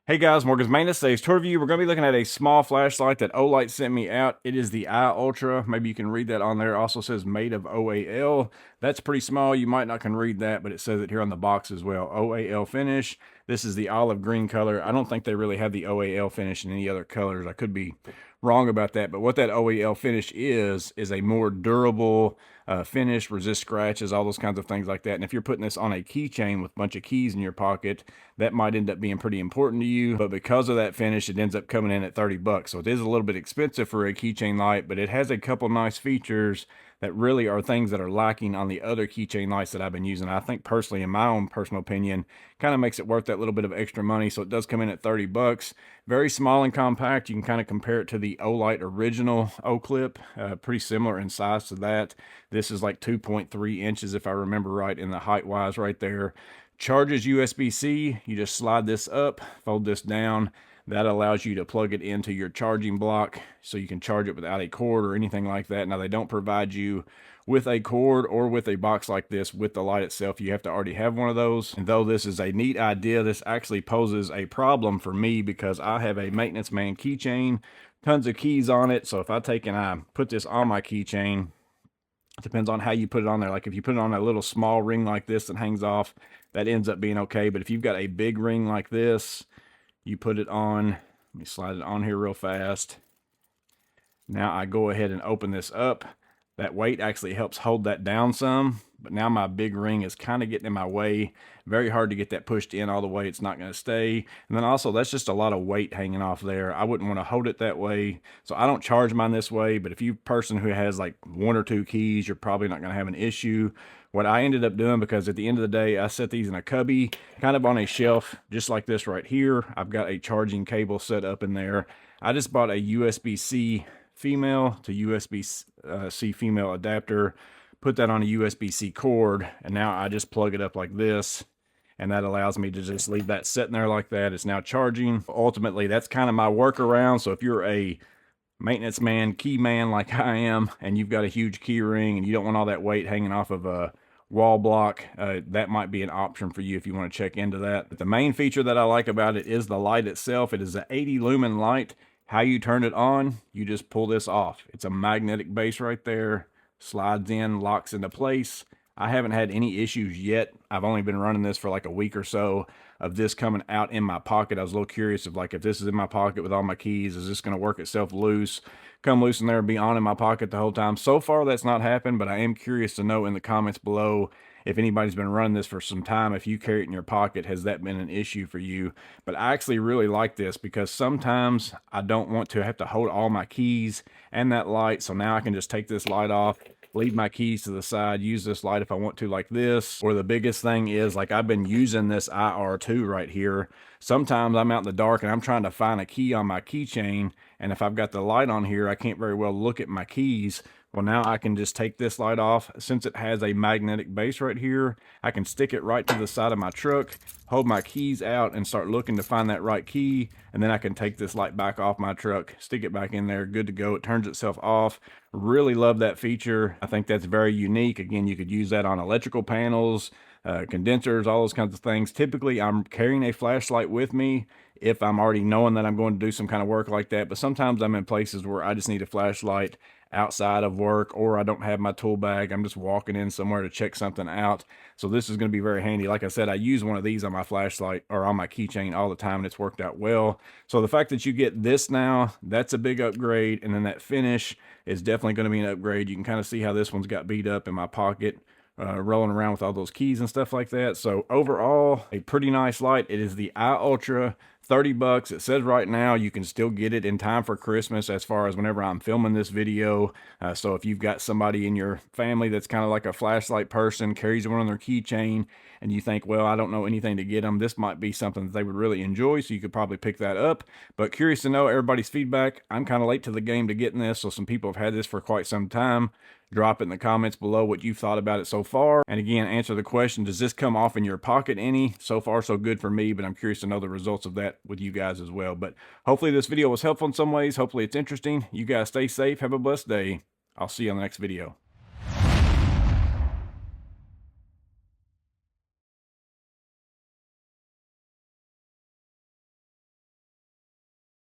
Hey guys, Morgan's Maintenance. Today's tour review, we're going to be looking at a small flashlight that Olight sent me out. It is the iULTRA. Maybe you can read that on there. It also says made of OAL. That's pretty small. You might not can read that, but it says it here on the box as well. OAL finish. This is the olive green color. I don't think they really have the OAL finish in any other colors. I could be wrong about that, but what that OAL finish is a more durable finish, resist scratches, all those kinds of things like that. And if you're putting this on a keychain with a bunch of keys in your pocket, that might end up being pretty important to you. But because of that finish, it ends up coming in at 30 bucks. So it is a little bit expensive for a keychain light, but it has a couple nice features that really are things that are lacking on the other keychain lights that I've been using. I think personally, in my own personal opinion, kind of makes it worth that little bit of extra money. So it does come in at 30 bucks. Very small and compact. You can kind of compare it to the Olight original O-clip. Pretty similar in size to that. This is like 2.3 inches if I remember right in the height wise right there. Charges USB-C. You just slide this up, fold this down. That allows you to plug it into your charging block so you can charge it without a cord or anything like that. Now, they don't provide you with a cord or with a box like this with the light itself. You have to already have one of those. And though this is a neat idea, this actually poses a problem for me because I have a maintenance man keychain, tons of keys on it. So if I take and I put this on my keychain, it depends on how you put it on there. Like if you put it on a little small ring like this that hangs off, that ends up being okay. But if you've got a big ring like this, you put it on. Let me slide it on here real fast. Now I go ahead and open this up. That weight actually helps hold that down some, but now my big ring is kind of getting in my way. Very hard to get that pushed in all the way. It's not going to stay. And then also, that's just a lot of weight hanging off there. I wouldn't want to hold it that way. So I don't charge mine this way, but if you're a person who has like one or two keys, you're probably not going to have an issue. What I ended up doing, because at the end of the day, I set these in a cubby, kind of on a shelf, just like this right here. I've got a charging cable set up in there. I just bought a USB-C female to USB-C female adapter, put that on a USB-C cord, and now I just plug it up like this, and that allows me to just leave that sitting there like that. It's now charging. Ultimately, that's kind of my workaround. So if you're a maintenance man, key man like I am, and you've got a huge key ring and you don't want all that weight hanging off of a wall block, that might be an option for you if you want to check into that. But the main feature that I like about it is the light itself. It is an 80 lumen light. How you turn it on, you just pull this off. It's a magnetic base right there, slides in, locks into place. I haven't had any issues yet. I've only been running this for like a week or so of this coming out in my pocket. I was a little curious of like, if this is in my pocket with all my keys, is this going to work itself loose, come loose in there and be on in my pocket the whole time? So far, that's not happened, but I am curious to know in the comments below if anybody's been running this for some time, if you carry it in your pocket, has that been an issue for you? But I actually really like this because sometimes I don't want to have to hold all my keys and that light. So now I can just take this light off, leave my keys to the side, use this light if I want to like this. Or the biggest thing is, like, I've been using this IR2 right here. Sometimes I'm out in the dark and I'm trying to find a key on my keychain, and if I've got the light on here, I can't very well look at my keys. Well, now I can just take this light off. Since it has a magnetic base right here, I can stick it right to the side of my truck, hold my keys out, and start looking to find that right key. And then I can take this light back off my truck, stick it back in there, good to go. It turns itself off. Really love that feature. I think that's very unique. Again, you could use that on electrical panels, condensers, all those kinds of things. Typically, I'm carrying a flashlight with me if I'm already knowing that I'm going to do some kind of work like that. But sometimes I'm in places where I just need a flashlight outside of work, or I don't have my tool bag. I'm just walking in somewhere to check something out. So this is going to be very handy. Like I said, I use one of these on my flashlight or on my keychain all the time, and it's worked out well. So the fact that you get this now, that's a big upgrade. And then that finish is definitely going to be an upgrade. You can kind of see how this one's got beat up in my pocket, rolling around with all those keys and stuff like that. So overall, a pretty nice light. It is the iULTRA, 30 bucks. It says right now you can still get it in time for Christmas as far as whenever I'm filming this video. So if you've got somebody in your family that's kind of like a flashlight person, carries one on their keychain, and you think, well, I don't know anything to get them, this might be something that they would really enjoy. So you could probably pick that up. But curious to know everybody's feedback. I'm kind of late to the game to getting this, so some people have had this for quite some time. Drop it in the comments below what you've thought about it so far. And again, answer the question, does this come off in your pocket any? So far, so good for me, but I'm curious to know the results of that with you guys as well. But hopefully this video was helpful in some ways. Hopefully it's interesting. You guys stay safe. Have a blessed day. I'll see you on the next video.